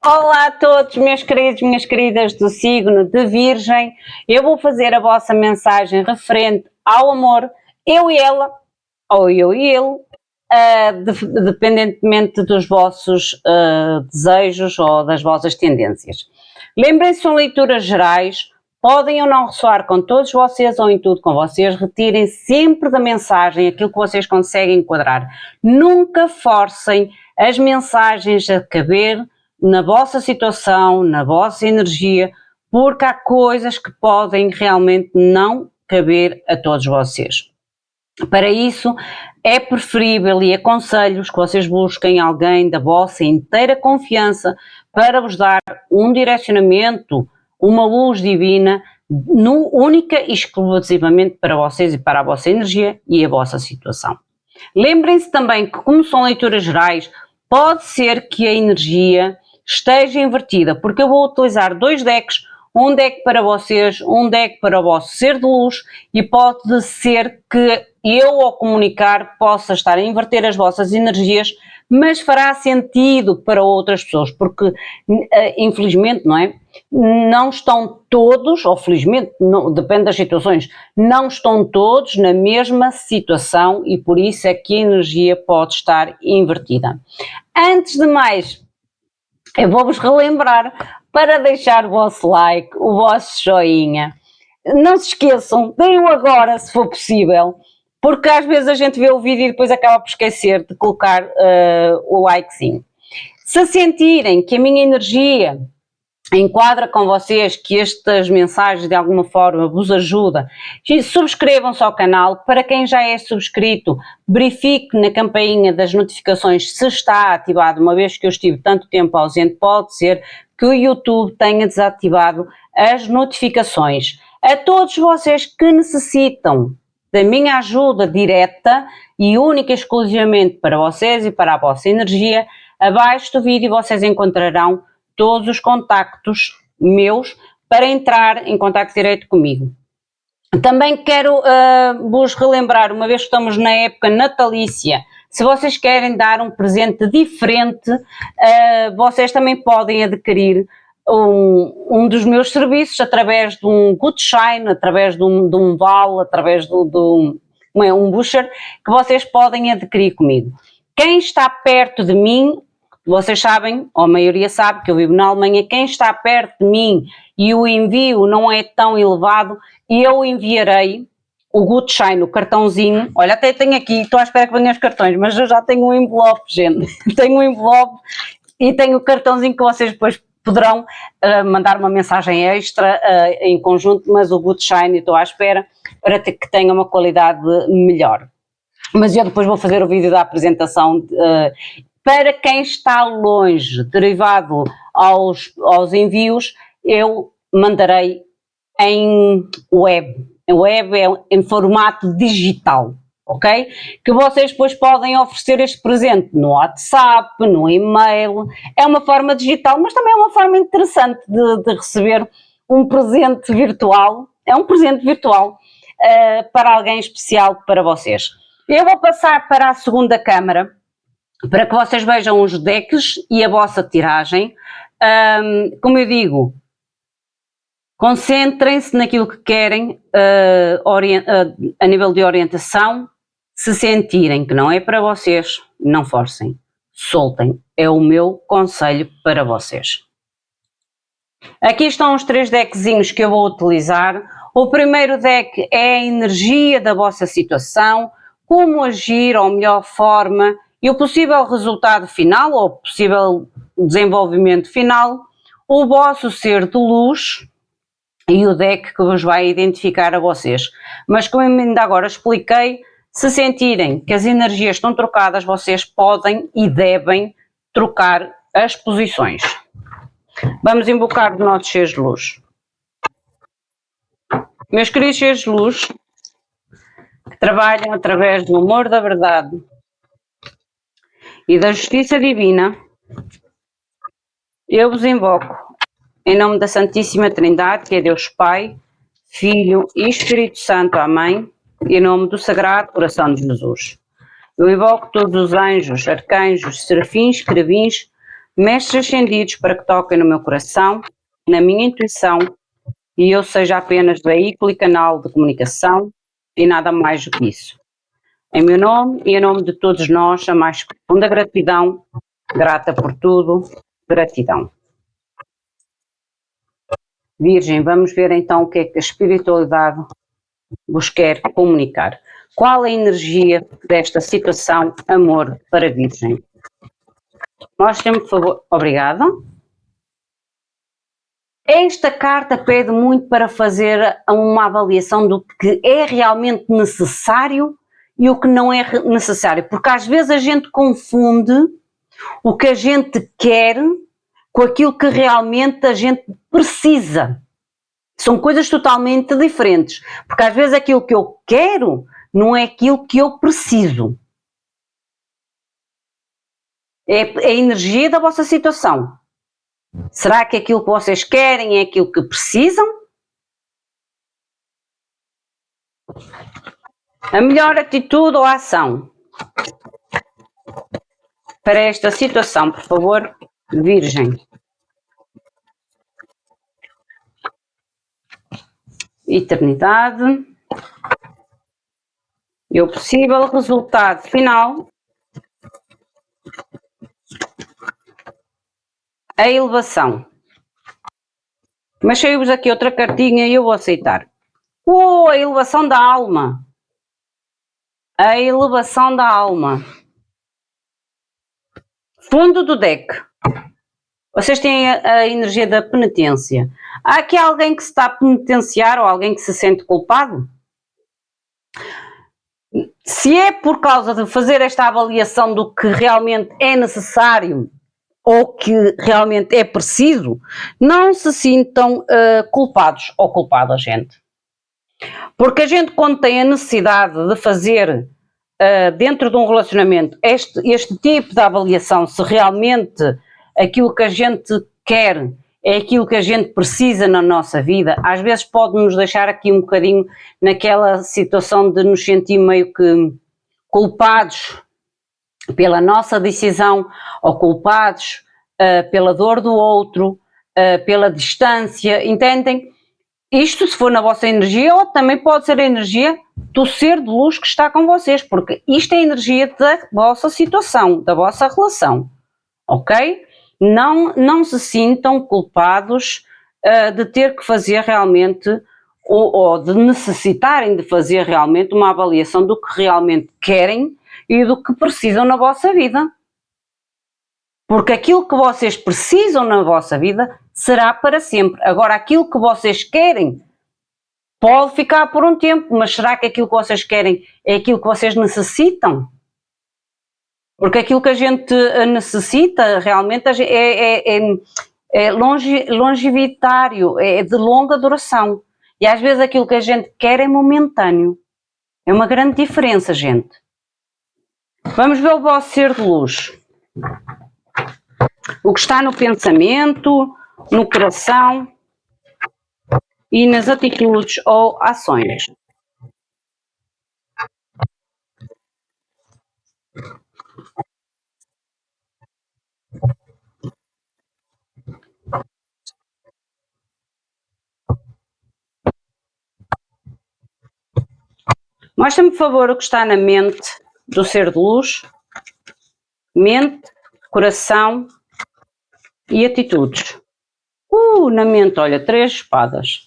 Olá a todos, meus queridos, minhas queridas do signo de Virgem. Eu vou fazer a vossa mensagem referente ao amor, eu e ela, ou eu e ele, dependentemente dos vossos desejos ou das vossas tendências. Lembrem-se, são leituras gerais, podem ou não ressoar com todos vocês ou em tudo com vocês, retirem sempre da mensagem aquilo que vocês conseguem enquadrar. Nunca forcem as mensagens a caber na vossa situação, na vossa energia, porque há coisas que podem realmente não caber a todos vocês. Para isso, é preferível e aconselho-vos que vocês busquem alguém da vossa inteira confiança para vos dar um direcionamento, uma luz divina, única e exclusivamente para vocês e para a vossa energia e a vossa situação. Lembrem-se também que, como são leituras gerais, pode ser que a energia esteja invertida, porque eu vou utilizar dois decks, um deck para vocês, um deck para o vosso ser de luz, e pode ser que eu, ao comunicar, possa estar a inverter as vossas energias, mas fará sentido para outras pessoas, porque infelizmente, não é? Não estão todos, ou felizmente, não, depende das situações, não estão todos na mesma situação e por isso é que a energia pode estar invertida. Antes de mais, eu vou-vos relembrar para deixar o vosso like, o vosso joinha. Não se esqueçam, deem-o agora se for possível, porque às vezes a gente vê o vídeo e depois acaba por esquecer de colocar o likezinho. Se sentirem que a minha energia enquadra com vocês, que estas mensagens de alguma forma vos ajudam, subscrevam-se ao canal. Para quem já é subscrito, verifique na campainha das notificações se está ativado, uma vez que eu estive tanto tempo ausente, pode ser que o YouTube tenha desativado as notificações. A todos vocês que necessitam da minha ajuda direta e única e exclusivamente para vocês e para a vossa energia, abaixo do vídeo vocês encontrarão todos os contactos meus para entrar em contacto direto comigo. Também quero vos relembrar, uma vez que estamos na época natalícia, se vocês querem dar um presente diferente, vocês também podem adquirir um dos meus serviços através de um Good Shine, através de um vale, através de um voucher que vocês podem adquirir comigo. Quem está perto de mim, vocês sabem, ou a maioria sabe que eu vivo na Alemanha, quem está perto de mim e o envio não é tão elevado, eu enviarei o Good Shine, o cartãozinho. Olha, até tenho aqui, estou à espera que venham os cartões, mas eu já tenho um envelope, gente. Tenho um envelope e tenho o cartãozinho que vocês depois poderão mandar uma mensagem extra em conjunto, mas o Good Shine estou à espera para que tenha uma qualidade melhor. Mas eu depois vou fazer o vídeo da apresentação. Para quem está longe, derivado aos envios, eu mandarei em web. Web é em formato digital, ok? Que vocês depois podem oferecer este presente no WhatsApp, no e-mail. É uma forma digital, mas também é uma forma interessante de receber um presente virtual. É um presente virtual para alguém especial para vocês. Eu vou passar para a segunda câmara, para que vocês vejam os decks e a vossa tiragem. Como eu digo, concentrem-se naquilo que querem a nível de orientação. Se sentirem que não é para vocês, não forcem, soltem. É o meu conselho para vocês. Aqui estão os três deckzinhos que eu vou utilizar. O primeiro deck é a energia da vossa situação, como agir ou melhor forma e o possível resultado final ou possível desenvolvimento final, o vosso ser de luz e o deck que vos vai identificar a vocês. Mas como ainda agora expliquei, se sentirem que as energias estão trocadas, vocês podem e devem trocar as posições. Vamos invocar os nossos seres de luz. Meus queridos seres de luz, que trabalham através do amor da verdade e da justiça divina, eu vos invoco em nome da Santíssima Trindade, que é Deus Pai, Filho e Espírito Santo. Amém. E em nome do Sagrado Coração de Jesus. Eu invoco todos os anjos, arcanjos, serafins, querubins, mestres ascendidos para que toquem no meu coração, na minha intuição, e eu seja apenas veículo e canal de comunicação e nada mais do que isso. Em meu nome e em nome de todos nós, a mais profunda gratidão, grata por tudo, gratidão. Virgem, vamos ver então o que é que a espiritualidade vos quer comunicar. Qual a energia desta situação, amor, para Virgem? Mostrem-me, por favor. Obrigada. Esta carta pede muito para fazer uma avaliação do que é realmente necessário e o que não é necessário, porque às vezes a gente confunde o que a gente quer com aquilo que realmente a gente precisa. São coisas totalmente diferentes, porque às vezes aquilo que eu quero não é aquilo que eu preciso. É a energia da vossa situação. Será que aquilo que vocês querem é aquilo que precisam? A melhor atitude ou ação para esta situação, por favor, Virgem. Eternidade. E o possível resultado final. A elevação. Mas saiu-vos aqui outra cartinha e eu vou aceitar. A elevação da alma. A elevação da alma. Fundo do deck. Vocês têm a energia da penitência. Há aqui alguém que se está a penitenciar ou alguém que se sente culpado? Se é por causa de fazer esta avaliação do que realmente é necessário ou que realmente é preciso, não se sintam culpados ou culpada, gente. Porque a gente, quando tem a necessidade de fazer dentro de um relacionamento este tipo de avaliação, se realmente aquilo que a gente quer é aquilo que a gente precisa na nossa vida, às vezes pode nos deixar aqui um bocadinho naquela situação de nos sentir meio que culpados pela nossa decisão ou culpados pela dor do outro, pela distância, entendem? Isto se for na vossa energia, ou também pode ser a energia do ser de luz que está com vocês, porque isto é a energia da vossa situação, da vossa relação, ok? Não se sintam culpados de ter que fazer realmente, ou de necessitarem de fazer realmente uma avaliação do que realmente querem e do que precisam na vossa vida. Porque aquilo que vocês precisam na vossa vida será para sempre. Agora, aquilo que vocês querem pode ficar por um tempo, mas será que aquilo que vocês querem é aquilo que vocês necessitam? Porque aquilo que a gente necessita realmente é longevitário, é de longa duração. E às vezes aquilo que a gente quer é momentâneo. É uma grande diferença, gente. Vamos ver o vosso ser de luz. O que está no pensamento, no coração e nas atitudes ou ações. Mostra-me, por favor, o que está na mente do ser de luz. Mente, coração e atitudes. Na mente, olha, 3 espadas.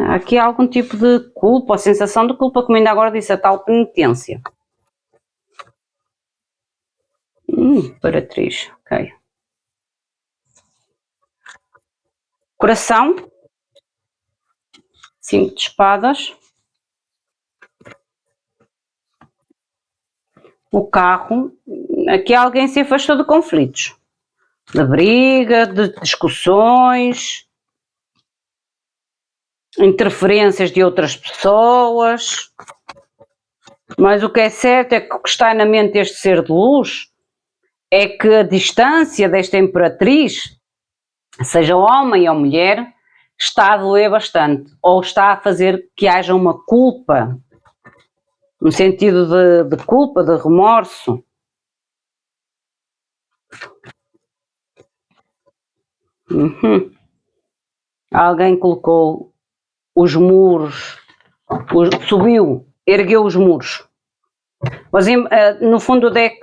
Aqui há algum tipo de culpa, ou sensação de culpa, como ainda agora disse, a tal penitência. Imperatriz, ok. Coração, 5 de espadas. O carro, aqui alguém se afastou de conflitos, de briga, de discussões, interferências de outras pessoas, mas o que é certo é que o que está na mente deste ser de luz é que a distância desta imperatriz, seja homem ou mulher, está a doer bastante, ou está a fazer que haja uma culpa, no sentido de culpa, de remorso. Alguém colocou os muros, subiu, ergueu os muros. Mas, no fundo o deck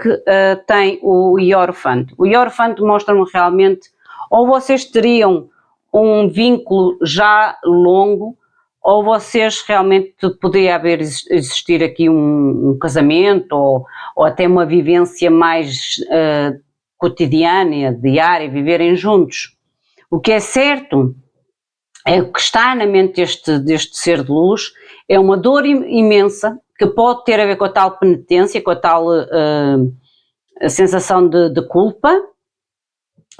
tem o Hierophant. O Hierophant mostra-me realmente, ou vocês teriam um vínculo já longo, ou vocês realmente poderia existir aqui um casamento, ou até uma vivência mais cotidiana, diária, viverem juntos. O que é certo é o que está na mente deste ser de luz, é uma dor imensa, que pode ter a ver com a tal penitência, com a tal a sensação de culpa,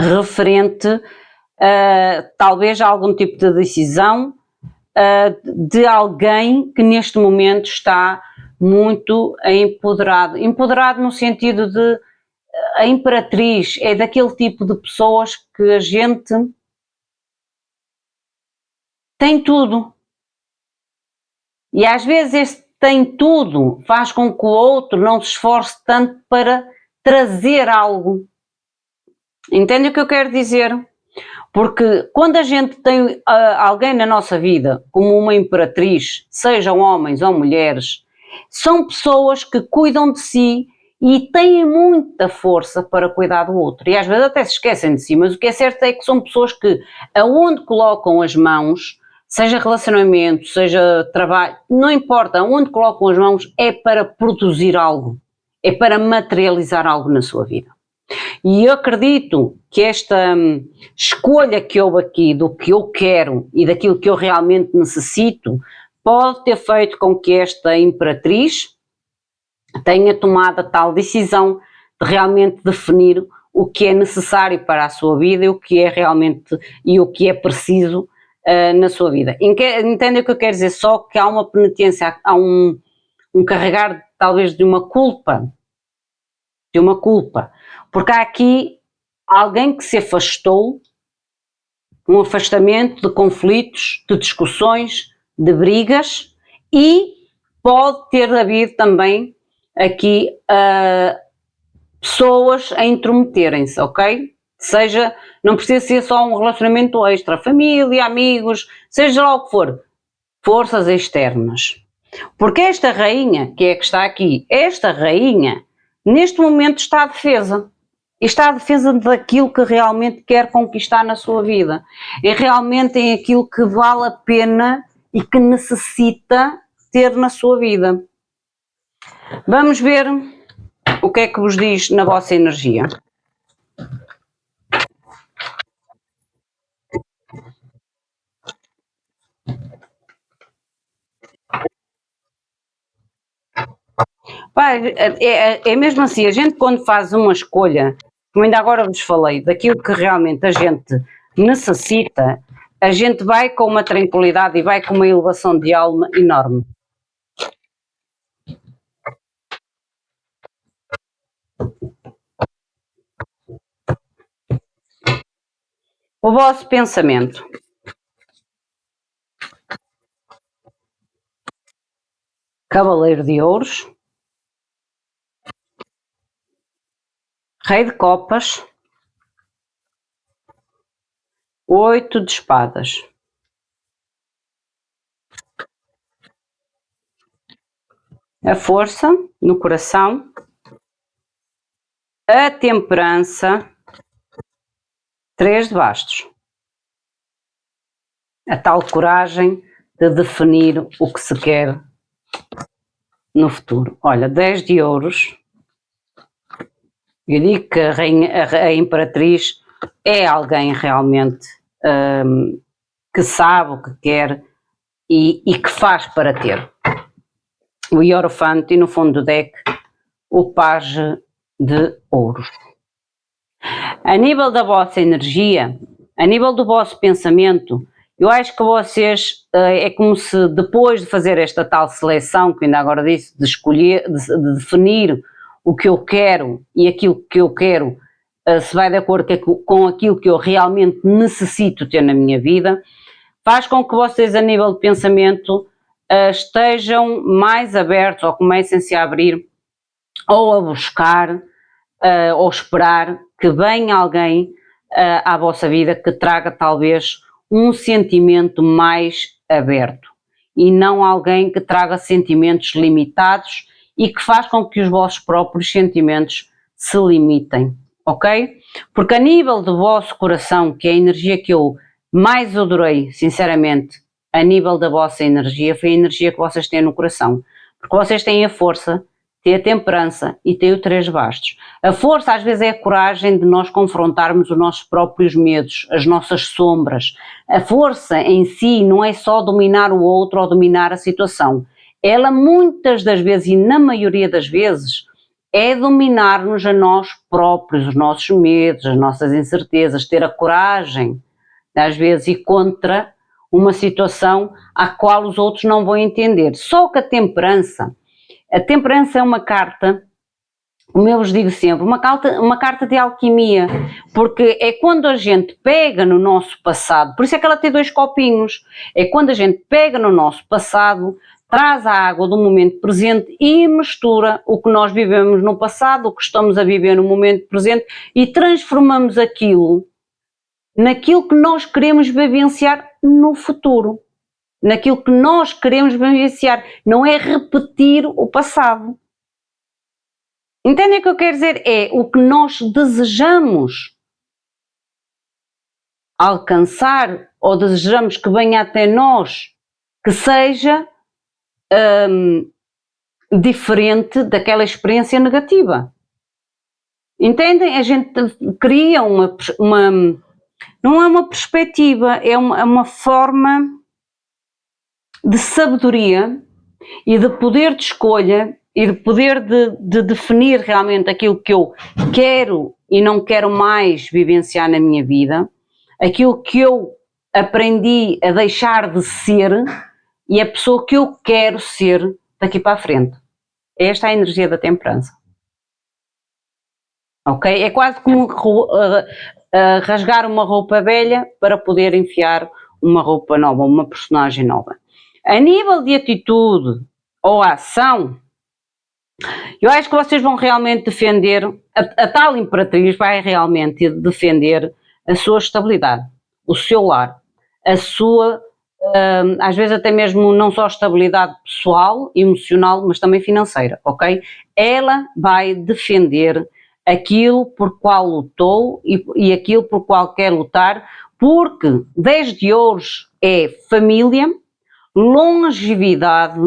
referente talvez a algum tipo de decisão de alguém que neste momento está muito empoderado no sentido de a imperatriz, é daquele tipo de pessoas que a gente tem tudo. E às vezes este tem tudo faz com que o outro não se esforce tanto para trazer algo. Entende o que eu quero dizer? Porque quando a gente tem alguém na nossa vida como uma imperatriz, sejam homens ou mulheres, são pessoas que cuidam de si e têm muita força para cuidar do outro. E às vezes até se esquecem de si, mas o que é certo é que são pessoas que aonde colocam as mãos, seja relacionamento, seja trabalho, não importa, onde colocam as mãos é para produzir algo, é para materializar algo na sua vida. E eu acredito que esta escolha que houve aqui do que eu quero e daquilo que eu realmente necessito pode ter feito com que esta imperatriz tenha tomado a tal decisão de realmente definir o que é necessário para a sua vida e o que é realmente e o que é preciso na sua vida. Entendem o que eu quero dizer? Só que há uma penitência, há um carregar talvez de uma culpa, porque há aqui alguém que se afastou, um afastamento de conflitos, de discussões, de brigas, e pode ter havido também aqui pessoas a intrometerem-se, ok? Seja, não precisa ser só um relacionamento extra, família, amigos, seja lá o que for, forças externas. Porque esta rainha, que é que está aqui, esta rainha, neste momento está à defesa. E está à defesa daquilo que realmente quer conquistar na sua vida. E realmente em aquilo que vale a pena e que necessita ter na sua vida. Vamos ver o que é que vos diz na vossa energia. É mesmo assim, a gente quando faz uma escolha, como ainda agora vos falei, daquilo que realmente a gente necessita, a gente vai com uma tranquilidade e vai com uma elevação de alma enorme. O vosso pensamento. Cavaleiro de Ouros. Rei de Copas. 8 de Espadas. A força no coração. A temperança. 3 de Bastos. A tal coragem de definir o que se quer no futuro. Olha, 10 de Ouros. Eu digo que a imperatriz é alguém realmente que sabe o que quer e que faz para ter. O Hierophante e no fundo do deck o Pajem de Ouros. A nível da vossa energia, a nível do vosso pensamento, eu acho que vocês, é como se depois de fazer esta tal seleção, que ainda agora disse, de escolher, de definir o que eu quero e aquilo que eu quero se vai de acordo com aquilo que eu realmente necessito ter na minha vida, faz com que vocês a nível de pensamento estejam mais abertos ou comecem-se a abrir ou a buscar ou esperar que venha alguém à vossa vida que traga talvez um sentimento mais aberto e não alguém que traga sentimentos limitados e que faz com que os vossos próprios sentimentos se limitem, ok? Porque a nível do vosso coração, que é a energia que eu mais adorei, sinceramente, a nível da vossa energia, foi a energia que vocês têm no coração. Porque vocês têm a força, têm a temperança e têm o 3 bastos. A força às vezes é a coragem de nós confrontarmos os nossos próprios medos, as nossas sombras. A força em si não é só dominar o outro ou dominar a situação. Ela muitas das vezes e na maioria das vezes é dominar-nos a nós próprios, os nossos medos, as nossas incertezas, ter a coragem às vezes ir contra uma situação à qual os outros não vão entender. Só que a temperança é uma carta, como eu vos digo sempre, uma carta de alquimia, porque é quando a gente pega no nosso passado, por isso é que ela tem 2 copinhos, é quando a gente pega no nosso passado, traz a água do momento presente e mistura o que nós vivemos no passado, o que estamos a viver no momento presente e transformamos aquilo naquilo que nós queremos vivenciar no futuro, naquilo que nós queremos vivenciar, não é repetir o passado. Entendem o que eu quero dizer? É o que nós desejamos alcançar ou desejamos que venha até nós, que seja diferente daquela experiência negativa. Entendem? A gente cria não é uma perspectiva, é uma forma de sabedoria e de poder de escolha e de poder de definir realmente aquilo que eu quero e não quero mais vivenciar na minha vida, aquilo que eu aprendi a deixar de ser e a pessoa que eu quero ser daqui para a frente. Esta é a energia da temperança. Ok? É quase como rasgar uma roupa velha para poder enfiar uma roupa nova, uma personagem nova. A nível de atitude ou ação, eu acho que vocês vão realmente defender, a tal imperatriz vai realmente defender a sua estabilidade, o seu lar, a sua, às vezes até mesmo não só estabilidade pessoal, emocional, mas também financeira, ok? Ela vai defender aquilo por qual lutou e aquilo por qual quer lutar, porque 10 de ouros é família, longevidade,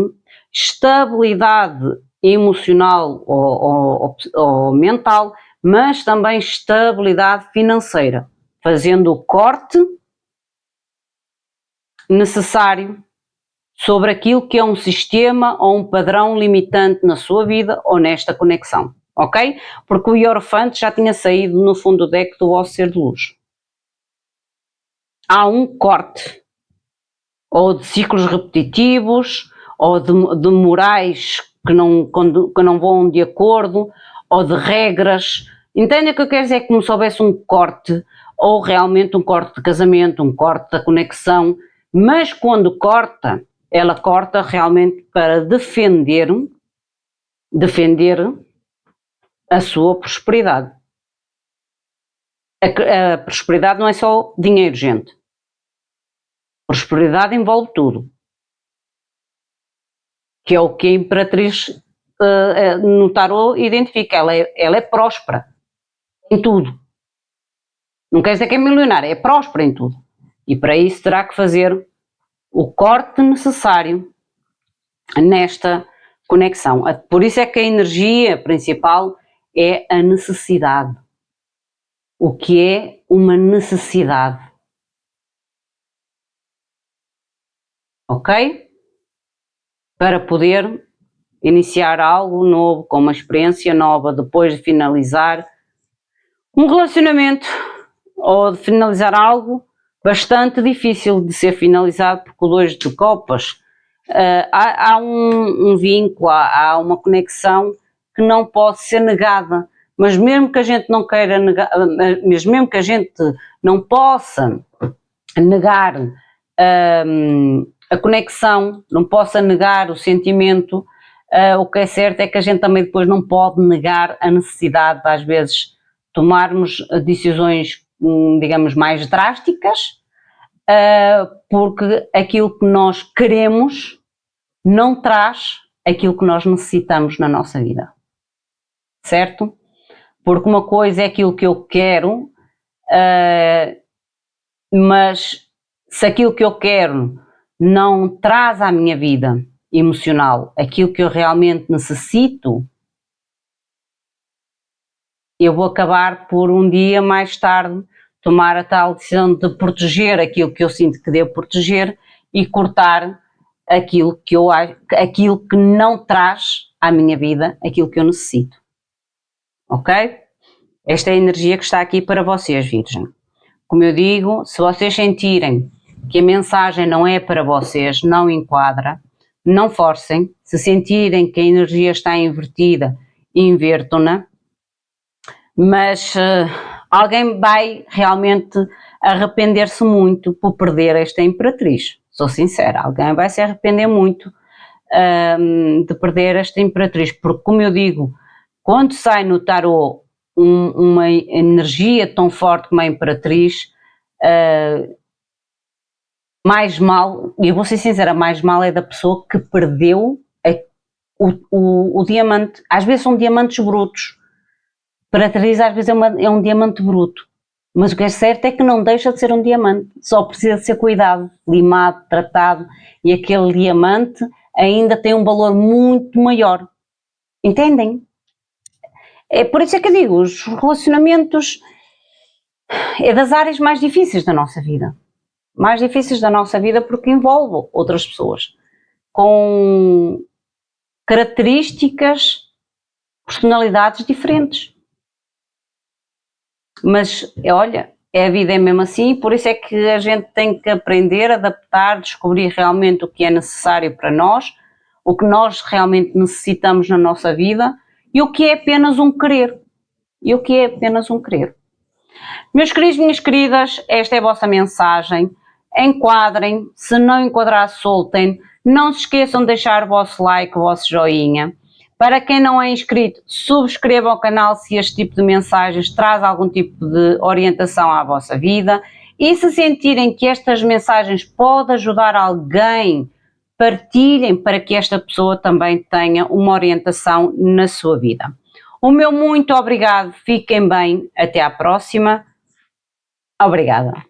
estabilidade emocional ou mental, mas também estabilidade financeira, fazendo o corte necessário sobre aquilo que é um sistema ou um padrão limitante na sua vida ou nesta conexão, ok? Porque o Hierophante já tinha saído no fundo do deck do vosso ser de luz. Há um corte, ou de ciclos repetitivos, ou de morais que não vão de acordo, ou de regras. Entende o que eu quero dizer? É como se houvesse um corte, ou realmente um corte de casamento, um corte da conexão, mas quando corta, ela corta realmente para defender a sua prosperidade. A prosperidade não é só dinheiro, gente. Prosperidade envolve tudo. Que é o que a Imperatriz no tarot identifica. Ela é próspera em tudo. Não quer dizer que é milionária, é próspera em tudo. E para isso terá que fazer o corte necessário nesta conexão. Por isso é que a energia principal é a necessidade. O que é uma necessidade. Ok? Para poder iniciar algo novo, com uma experiência nova, depois de finalizar um relacionamento ou de finalizar algo bastante difícil de ser finalizado, porque o 2 de copas há um vínculo, há uma conexão que não pode ser negada, mas mesmo que a gente não queira negar, mas mesmo que a gente não possa negar a conexão, não possa negar o sentimento, o que é certo é que a gente também depois não pode negar a necessidade de às vezes tomarmos decisões digamos, mais drásticas, porque aquilo que nós queremos não traz aquilo que nós necessitamos na nossa vida, certo? Porque uma coisa é aquilo que eu quero, mas se aquilo que eu quero não traz à minha vida emocional aquilo que eu realmente necessito, eu vou acabar por um dia mais tarde tomar a tal decisão de proteger aquilo que eu sinto que devo proteger e cortar aquilo que não traz à minha vida aquilo que eu necessito. Ok? Esta é a energia que está aqui para vocês, Virgem. Como eu digo, se vocês sentirem que a mensagem não é para vocês, não enquadra, não forcem. Se sentirem que a energia está invertida, invertam-na. Mas alguém vai realmente arrepender-se muito por perder esta Imperatriz. Sou sincera, alguém vai se arrepender muito de perder esta Imperatriz, porque, como eu digo, quando sai no tarot uma energia tão forte como a Imperatriz, mais mal, e eu vou ser sincera, mais mal é da pessoa que perdeu o diamante. Às vezes são diamantes brutos. Imperatriz às vezes é um diamante bruto, mas o que é certo é que não deixa de ser um diamante, só precisa de ser cuidado, limado, tratado, e aquele diamante ainda tem um valor muito maior, entendem? É por isso é que eu digo, os relacionamentos é das áreas mais difíceis da nossa vida, porque envolve outras pessoas, com características, personalidades diferentes. Mas, olha, a vida é mesmo assim, por isso é que a gente tem que aprender, adaptar, descobrir realmente o que é necessário para nós, o que nós realmente necessitamos na nossa vida e o que é apenas um querer. Meus queridos, minhas queridas, esta é a vossa mensagem. Enquadrem, se não enquadrar, soltem. Não se esqueçam de deixar o vosso like, o vosso joinha. Para quem não é inscrito, subscrevam o canal se este tipo de mensagens traz algum tipo de orientação à vossa vida. E se sentirem que estas mensagens podem ajudar alguém, partilhem para que esta pessoa também tenha uma orientação na sua vida. O meu muito obrigado, fiquem bem, até à próxima. Obrigada.